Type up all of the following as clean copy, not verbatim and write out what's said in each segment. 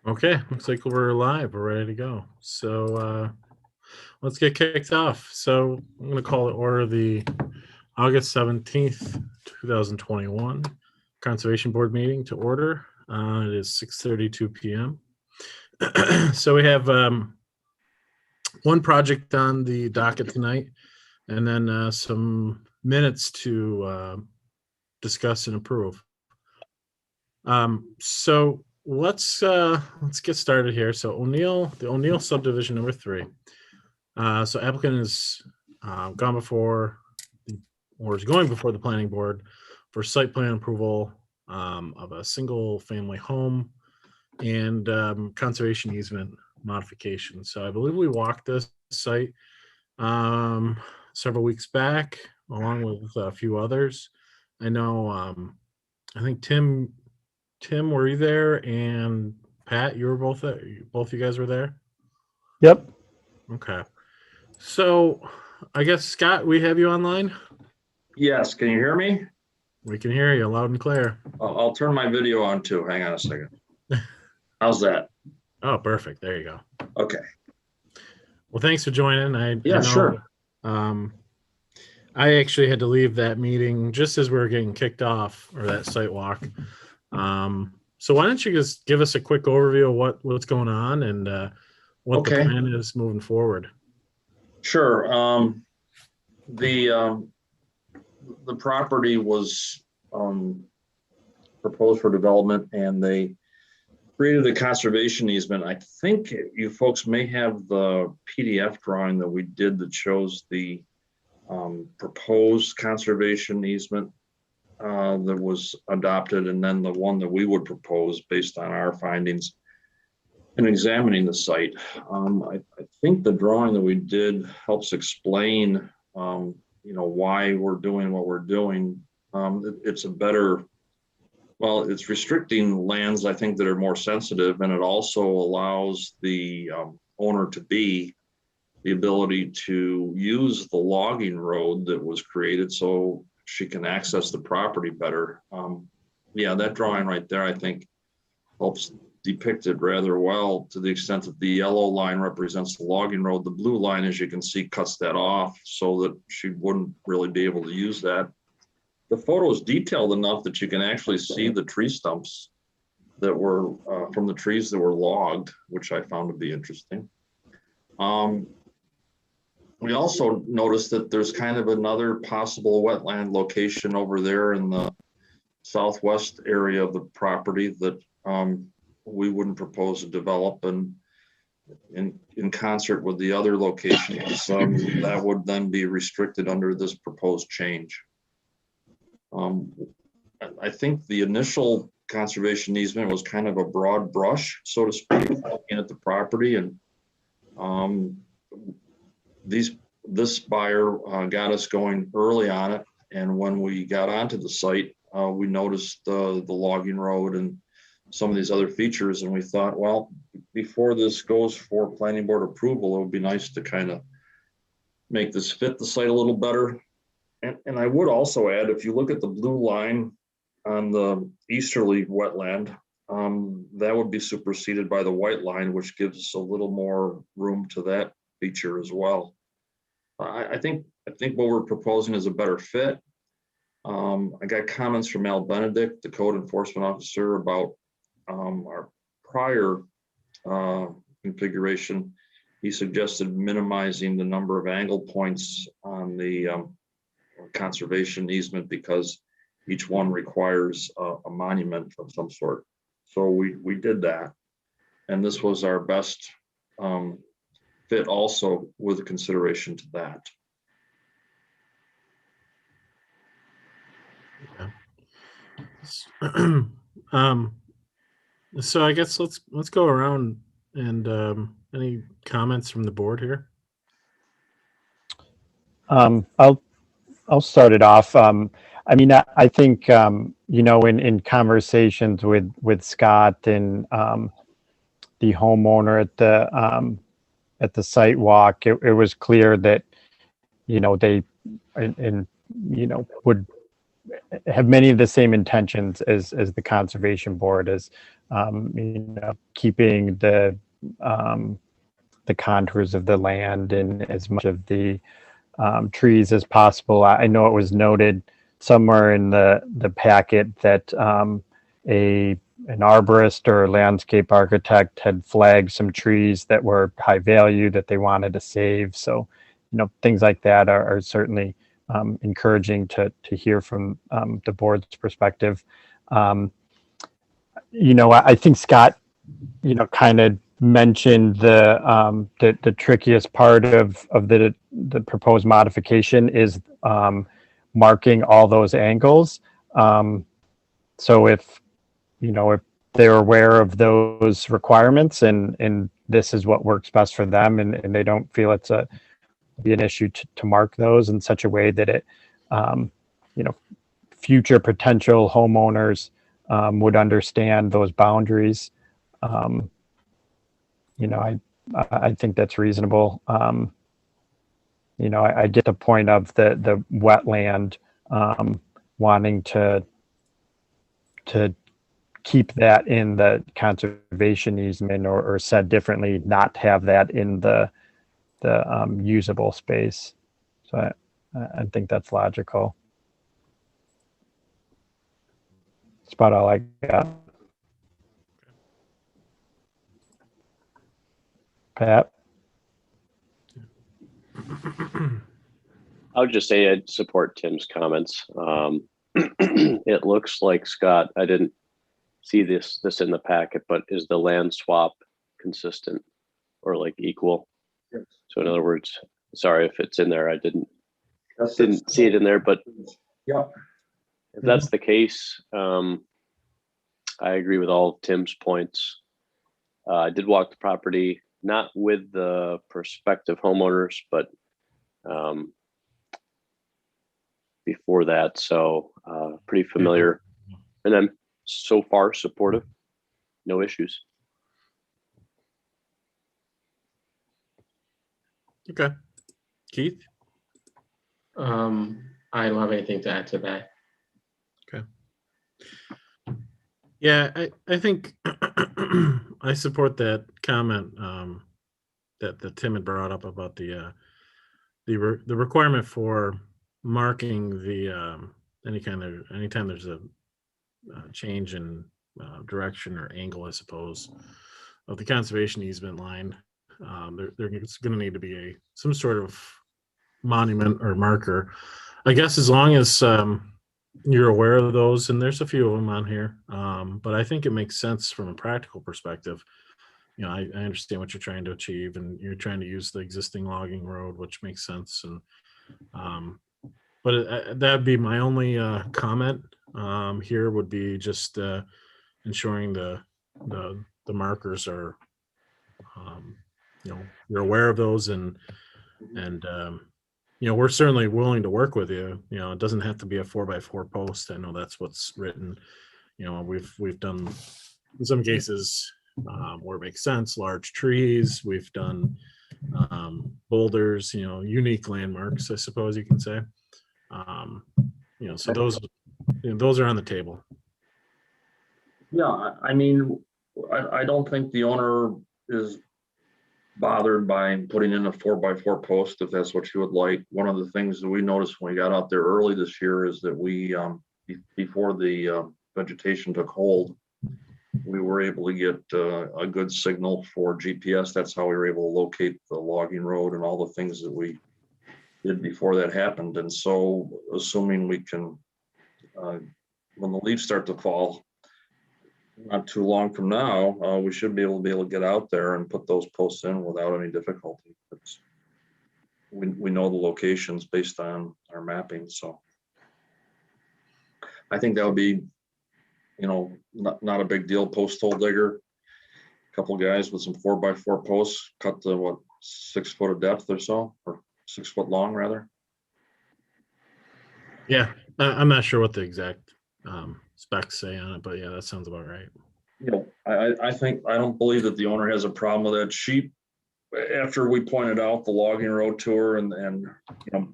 Okay, looks like we're live. We're ready to go. Let's get kicked off. So I'm going to call to order the August 17th, 2021 Conservation Board meeting to order. It is 6:32 p.m. So we have one project on the docket tonight, and then some minutes to discuss and approve. So let's get started here. So the O'Neill subdivision number 3. So applicant is gone before or is going before the planning board for site plan approval of a single family home and conservation easement modification. So I believe we walked this site several weeks back along with a few others. I know I think Tim, were you there? And Pat, you were both there? Both you guys were there? Yep. Okay. So I guess, Scott, we have you online? Yes, can you hear me? We can hear you loud and clear. I'll turn my video on too. Hang on a second. How's that? Oh, perfect. There you go. Okay. Well, thanks for joining. I know, sure. I actually had to leave that meeting just as we were getting kicked off, or that site walk. So why don't you just give us a quick overview of what's going on and what the plan is moving forward? Sure. The property was proposed for development, and they created a conservation easement. I think you folks may have the PDF drawing that we did that shows the proposed conservation easement that was adopted, and then the one that we would propose based on our findings in examining the site. I think the drawing that we did helps explain, why we're doing what we're doing. It's a better, it's restricting lands, I think, that are more sensitive, and it also allows the owner to be the ability to use the logging road that was created so she can access the property better. That drawing right there, I think, helps depict it rather well, to the extent that the yellow line represents the logging road. The blue line, as you can see, cuts that off so that she wouldn't really be able to use that. The photo is detailed enough that you can actually see the tree stumps that were from the trees that were logged, which I found to be interesting. We also noticed that there's kind of another possible wetland location over there in the southwest area of the property that we wouldn't propose to develop, and in concert with the other locations that would then be restricted under this proposed change. I think the initial conservation easement was kind of a broad brush, so to speak, looking at the property, and this buyer got us going early on it, and when we got onto the site, we noticed the logging road and some of these other features, and we thought, well, before this goes for planning board approval, it would be nice to kind of make this fit the site a little better. And I would also add, if you look at the blue line on the easterly wetland, that would be superseded by the white line, which gives us a little more room to that feature as well. I think what we're proposing is a better fit. I got comments from Al Benedict, the code enforcement officer, about our prior configuration. He suggested minimizing the number of angle points on the conservation easement because each one requires a monument of some sort. So we did that, and this was our best fit, also with consideration to that. Yeah. So I guess let's go around and any comments from the board here? I'll start it off. I mean, I think in conversations with Scott and the homeowner at the site walk, it was clear that they would have many of the same intentions as the conservation board, as keeping the contours of the land and as much of the trees as possible. I know it was noted somewhere in the packet that an arborist or a landscape architect had flagged some trees that were high value that they wanted to save. So, things like that are certainly encouraging to hear from the board's perspective. I think Scott, kind of mentioned the trickiest part of the proposed modification is marking all those angles. So if they're aware of those requirements and this is what works best for them, and they don't feel it's be an issue to mark those in such a way that it future potential homeowners would understand those boundaries. I think that's reasonable. I get the point of the wetland wanting to keep that in the conservation easement, or said differently, not have that in the usable space. So I think that's logical. That's about all I got. Pat? I would just say I'd support Tim's comments. It looks like, Scott, I didn't see this in the packet, but is the land swap consistent or like equal? Yes. So in other words, sorry if it's in there, I didn't That's see it in there, but yeah. if that's the case, I agree with all of Tim's points. I did walk the property, not with the prospective homeowners, but before that, so pretty familiar, and I'm so far supportive, no issues. Okay. Keith? I don't have anything to add to that. Okay. Yeah, I think I support that comment that Tim had brought up about the requirement for marking the anytime there's a change in direction or angle, I suppose, of the conservation easement line. There's going to need to be some sort of monument or marker, I guess, as long as you're aware of those, and there's a few of them on here. But I think it makes sense from a practical perspective. I understand what you're trying to achieve, and you're trying to use the existing logging road, which makes sense. And but that'd be my only comment here, would be just ensuring the markers are you're aware of those, and we're certainly willing to work with you. It doesn't have to be a 4x4 post. I know that's what's written. We've done in some cases where it makes sense, large trees. We've done boulders, unique landmarks, I suppose you can say. So those are on the table. Yeah, I mean, I don't think the owner is bothered by putting in a 4x4 post if that's what you would like. One of the things that we noticed when we got out there early this year is that we, before the vegetation took hold, we were able to get a good signal for GPS. That's how we were able to locate the logging road and all the things that we did before that happened. And so, assuming we can, when the leaves start to fall, not too long from now, we should be able to get out there and put those posts in without any difficulty. We know the locations based on our mapping, so I think that would be, not a big deal. Post hole digger, a couple guys with some 4x4 posts, cut the 6 foot of depth or so, or 6 foot long rather. Yeah, I'm not sure what the exact specs say on it, but yeah, that sounds about right. I don't believe that the owner has a problem with that sheep after we pointed out the logging road to her and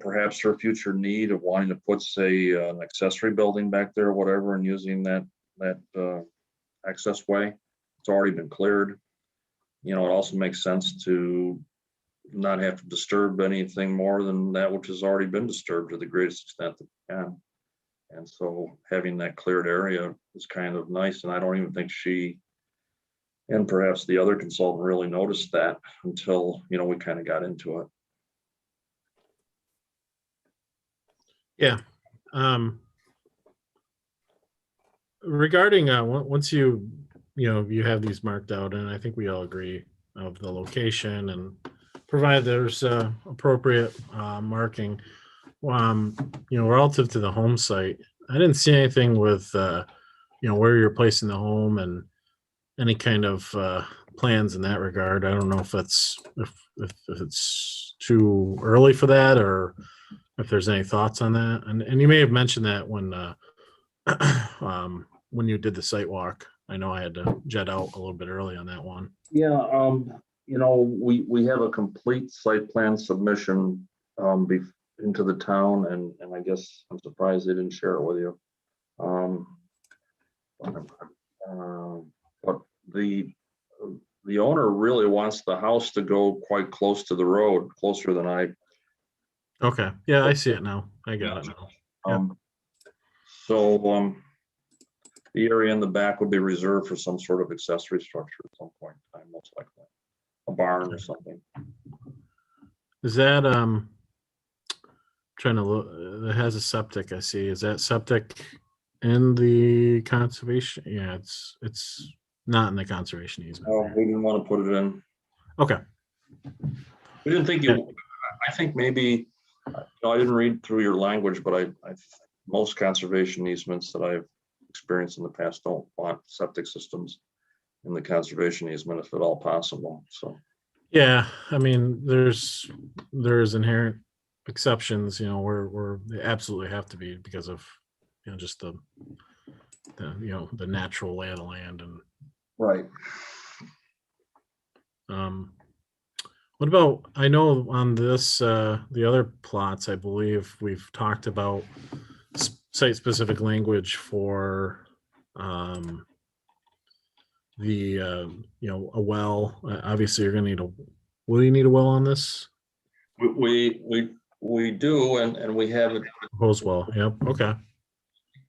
perhaps her future need of wanting to put, say, an accessory building back there or whatever, and using that access way, it's already been cleared. It also makes sense to not have to disturb anything more than that which has already been disturbed to the greatest extent that we can. And so having that cleared area is kind of nice. And I don't even think she and perhaps the other consultant really noticed that until, we kind of got into it. Yeah. Regarding once you have these marked out, and I think we all agree of the location, and provide there's appropriate marking, relative to the home site, I didn't see anything with where you're placing the home and any kind of plans in that regard. I don't know if that's if it's too early for that, or if there's any thoughts on that. And you may have mentioned that when you did the site walk. I know I had to jet out a little bit early on that one. Yeah, we have a complete site plan submission into the town, and I guess I'm surprised they didn't share it with you. But the owner really wants the house to go quite close to the road, closer than I. Okay, yeah, I see it now. I got it now. So the area in the back would be reserved for some sort of accessory structure at some point in time, most likely a barn or something. Is that trying to look? It has a septic. I see. Is that septic in the conservation? Yeah, it's not in the conservation easement. Oh, we didn't want to put it in. Okay. We didn't think you. I think maybe. I didn't read through your language, but most conservation easements that I've experienced in the past don't want septic systems in the conservation easement if at all possible. So. Yeah, I mean, there's inherent exceptions, where they absolutely have to be because of, just the natural lay of the land. And right. What about, I know on this, the other plots, I believe we've talked about site-specific language for a well. Obviously, you're going to need will you need a well on this? We do, and we have it. Proposed well, yep, okay.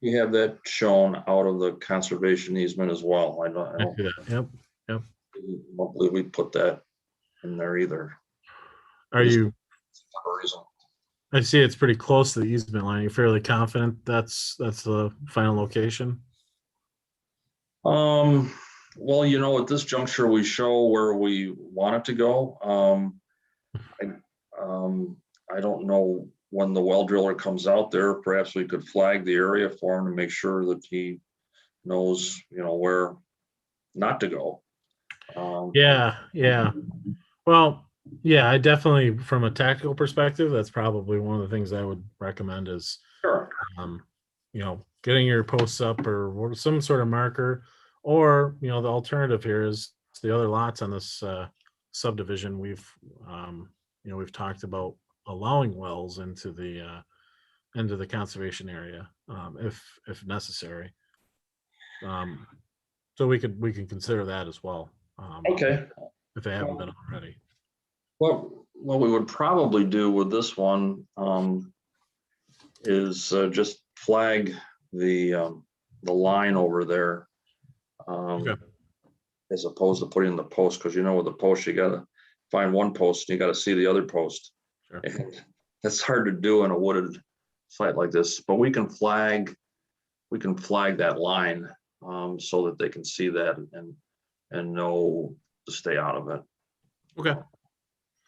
We have that shown out of the conservation easement as well. I don't see that. Yep. don't believe we put that in there either. Are you? I see it's pretty close to the easement line. You're fairly confident that's the final location? Well, at this juncture, we show where we want it to go. I don't know when the well driller comes out there. Perhaps we could flag the area for him to make sure that he knows, where not to go. Yeah. Well, yeah, I definitely, from a tactical perspective, that's probably one of the things I would recommend is, Sure. Getting your posts up or some sort of marker, or, the alternative here is the other lots on this subdivision. We've talked about allowing wells into the conservation area, if necessary. So we can consider that as well. Okay. If they haven't been already. What we would probably do with this one is just flag the line over there, Okay. as opposed to putting in the post, because with the post you gotta find one post and you gotta see the other post. Sure. And that's hard to do in a wooded site like this. But we can flag that line so that they can see that and know to stay out of it. Okay.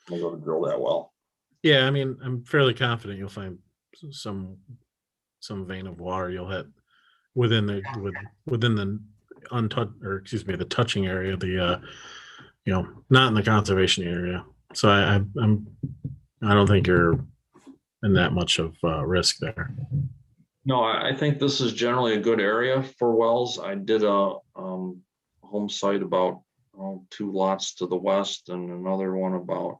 I'm going to drill that well. Yeah, I mean, I'm fairly confident you'll find some vein of water you'll hit within the the touching area, not in the conservation area. So I don't think you're in that much of risk there. No, I think this is generally a good area for wells. I did a home site about 2 lots to the west and another one about,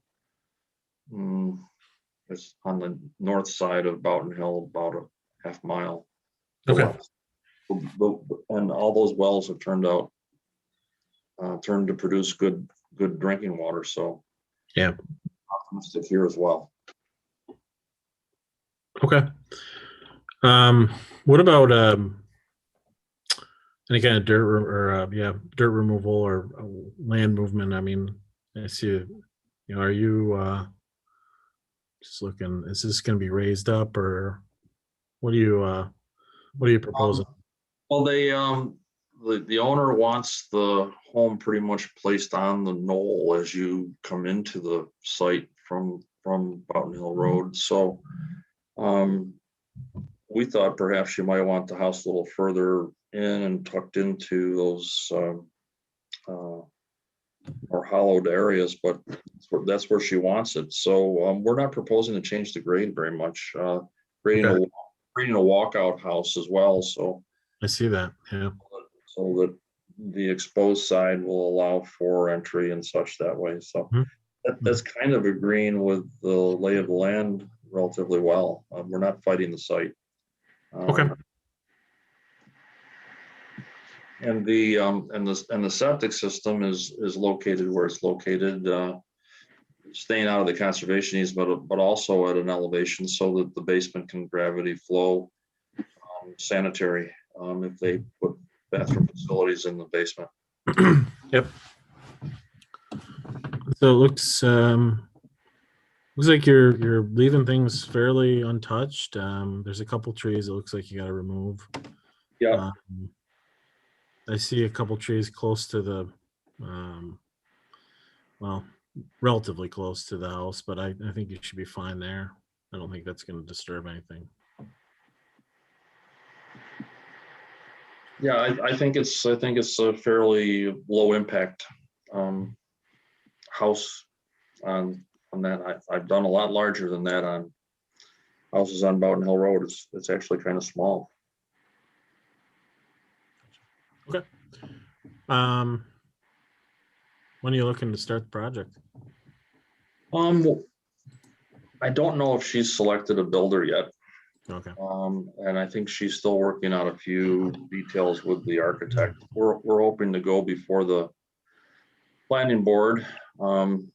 it's on the north side of Boughton Hill, about a half mile. to the Okay. west. And all those wells have turned to produce good drinking water. So Yeah. optimistic here as well. Okay. What about any kind of dirt removal or land movement? I mean, I see, are you just looking, is this going to be raised up, or what are you proposing? Well, the owner wants the home pretty much placed on the knoll as you come into the site from Boughton Hill Road. So we thought perhaps you might want the house a little further in and tucked into those more hollowed areas, but that's where she wants it. So we're not proposing to change the grade very much. Creating a walkout house as well. So I see that. Yeah. so that the exposed side will allow for entry and such that way. So that's kind of agreeing with the lay of the land relatively well. We're not fighting the site. Okay. And the septic system is located where it's located, staying out of the conservation easement, but also at an elevation so that the basement can gravity flow sanitary if they put bathroom facilities in the basement. Yep. So it looks like you're leaving things fairly untouched. There's a couple trees it looks like you got to remove. Yeah. I see a couple trees close to the relatively close to the house, but I think you should be fine there. I don't think that's going to disturb anything. Yeah, I think it's a fairly low impact house on that. I've done a lot larger than that on houses on Boughton Hill Road. It's actually kind of small. Okay. When are you looking to start the project? I don't know if she's selected a builder yet. Okay. And I think she's still working out a few details with the architect. We're hoping to go before the planning board and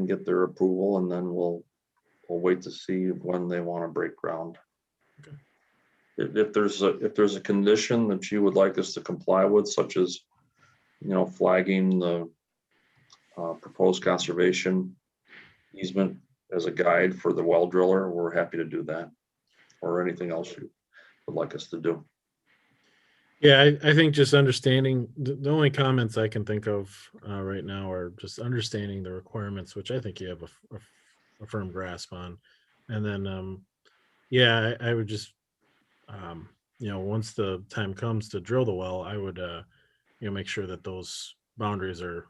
get their approval, and then we'll wait to see when they want to break ground. Okay. If there's a condition that you would like us to comply with, such as flagging the proposed conservation easement as a guide for the well driller, we're happy to do that, or anything else you would like us to do. Yeah, I think just understanding the only comments I can think of right now are just understanding the requirements, which I think you have a firm grasp on. And then, I would just, once the time comes to drill the well, I would, make sure that those boundaries are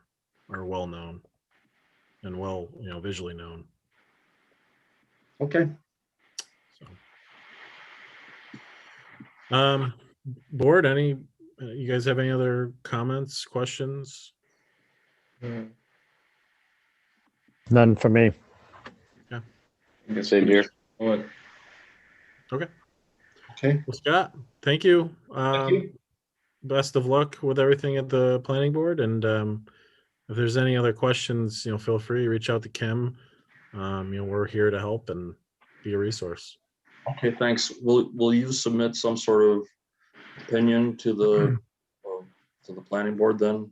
well known and well, visually known. Okay. So, board, you guys have any other comments, questions? None for me. Same here. Okay. Okay. Well, Scott, thank you. Thank you. Best of luck with everything at the planning board. And if there's any other questions, feel free to reach out to Kim. We're here to help and be a resource. Okay, thanks. Will you submit some sort of opinion to the planning board then?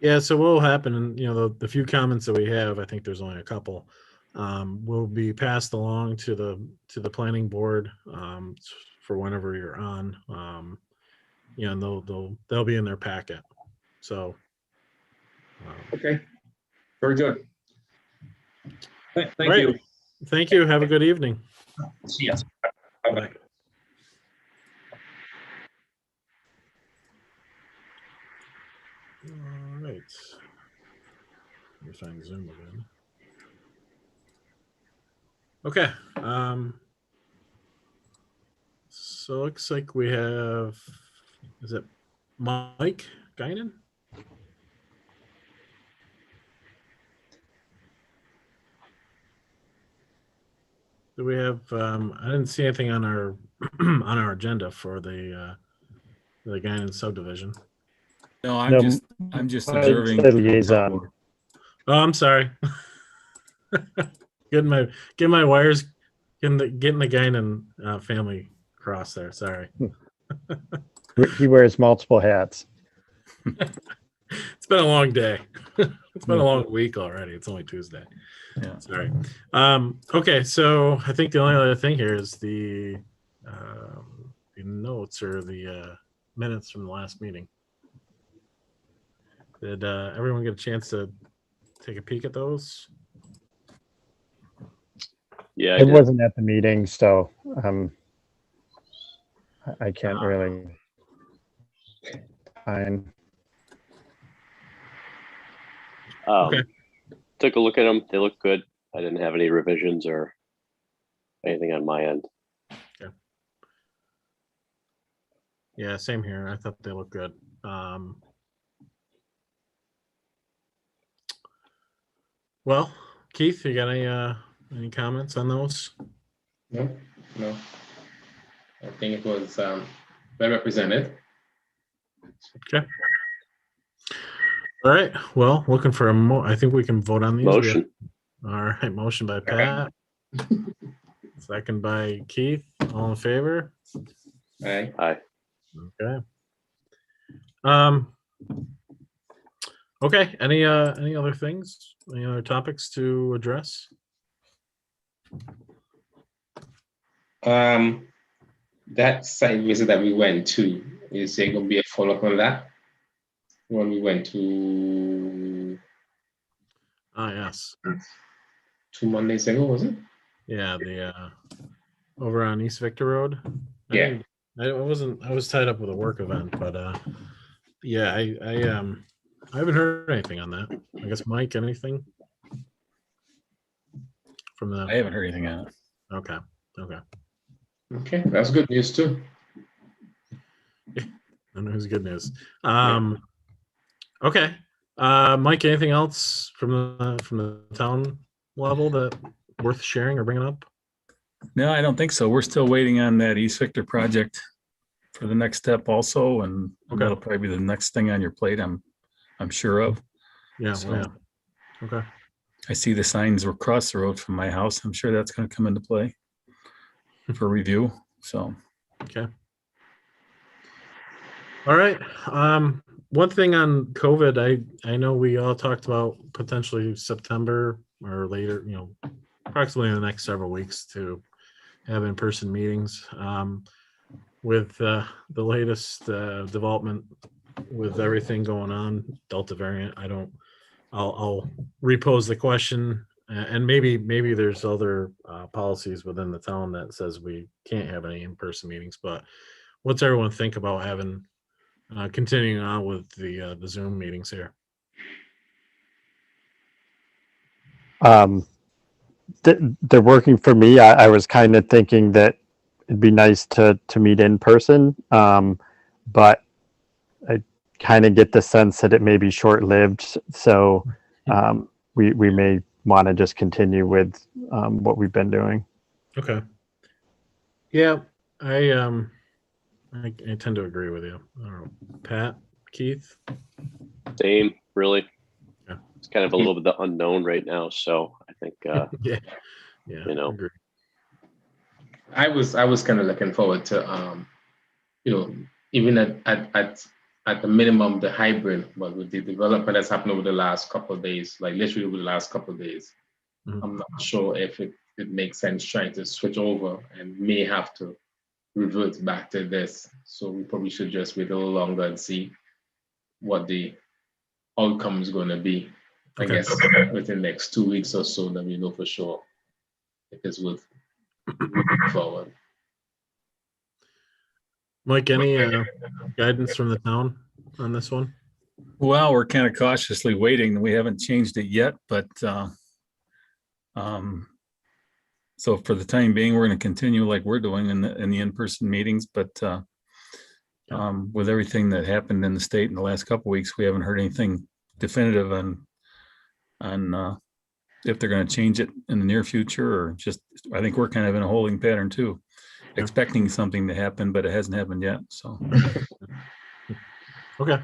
Yeah. So what will happen, and the few comments that we have, I think there's only a couple, will be passed along to the planning board for whenever you're on. And they'll be in their packet. So. Okay. Very good. Thank right. you. Thank you. Have a good evening. See ya. Bye. All right. Let me find Zoom again. Okay. So it looks like we have, is it Mike Guinan? Do we have, I didn't see anything on our, on our agenda for the Guinan subdivision. No, No, I'm just Mike's observing. the from the top liaison. board. Oh, I'm sorry. getting my wires, getting the Guinan family crossed there. Sorry. He wears multiple hats. It's been a long day. It's been a long week already. It's only Tuesday. Yeah. Sorry. Okay, so I think the only other thing here is the notes or the minutes from the last meeting. Did everyone get a chance to take a peek at those? Yeah, I I did. wasn't at the meeting, so I can't really find. Okay. Took a look at them. They look good. I didn't have any revisions or anything on my end. Yeah, same here. I thought they looked good. Well, Keith, you got any comments on those? No, no. I think it was well represented. Okay. All right. Well, looking for I think we can vote on these. Motion. All right. Motion by Pat. Second by Keith. All in favor? Right. Aye. Okay. Okay. Any other things? Any other topics to address? That site visit that we went to, is there going to be a follow-up on that? When we went to Yes. 2 Mondays ago, was it? Yeah. The over on East Victor Road. Yeah. I was tied up with a work event, but yeah, I haven't heard anything on that. I guess Mike, anything from the? I haven't heard anything on it. Okay. Okay, that's good news too. I know who's good news. Okay. Mike, anything else from the town level that worth sharing or bringing up? No, I don't think so. We're still waiting on that East Victor project for the next step also, and Okay. that'll probably be the next thing on your plate, I'm sure of. Yeah. So- Yeah. Okay. I see the signs were across the road from my house. I'm sure that's going to come into play for review. So, Okay. All right. One thing on COVID, I know we all talked about potentially September or later, approximately in the next several weeks to have in-person meetings. With the latest development with everything going on, Delta variant, I'll repose the question, and maybe there's other policies within the town that says we can't have any in-person meetings, but what's everyone think about having continuing on with the Zoom meetings here? They're working for me. I was kind of thinking that it'd be nice to meet in person, but I kind of get the sense that it may be short-lived. So we may want to just continue with what we've been doing. Okay. Yeah, I tend to agree with you. I don't know, Pat, Keith. Same, really. Yeah. It's kind of a little bit the unknown right now. So I think, Yeah. Agree. I was kind of looking forward to even at the minimum the hybrid, but with the development that's happened over the last couple of days, like literally over the last couple of days, I'm not sure if it makes sense trying to switch over and may have to revert back to this. So we probably should just wait a little longer and see what the outcome is going to be. I Okay. guess within the next 2 weeks or so, then we know for sure if it's worth moving forward. Mike, any guidance from the town on this one? well, we're kind of cautiously waiting. We haven't changed it yet, but so for the time being, we're going to continue like we're doing in the in-person meetings. But with everything that happened in the state in the last couple of weeks, we haven't heard anything definitive on if they're going to change it in the near future or just, I think we're kind of in a holding pattern too, expecting something to happen, but it hasn't happened yet. So, Okay.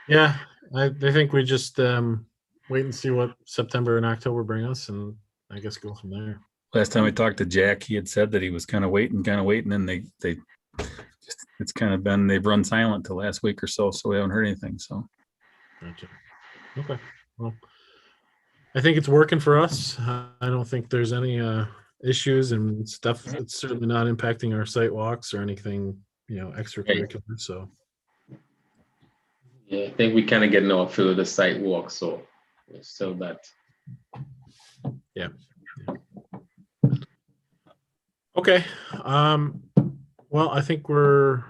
Yeah, I think we just wait and see what September and October bring us, and I guess go from there. last time I talked to Jack, he had said that he was kind of waiting, and they just, it's kind of been, they've run silent the last week or so, so we haven't heard anything. So, Gotcha. Okay. Well, I think it's working for us. I don't think there's any issues and stuff. It's certainly not impacting our site walks or anything, extracurricular. So, Yeah, I think we kind of getting our feel of the site walk, so it's still that. yeah. Okay. Well, I think we're,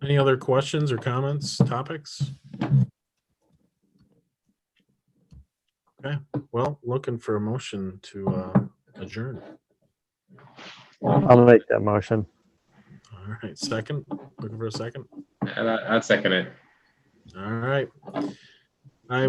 any other questions or comments, topics? Okay. Well, looking for a motion to adjourn. I'll make that motion. All right. Second. Looking for a second. And I'd second it. All right. I will.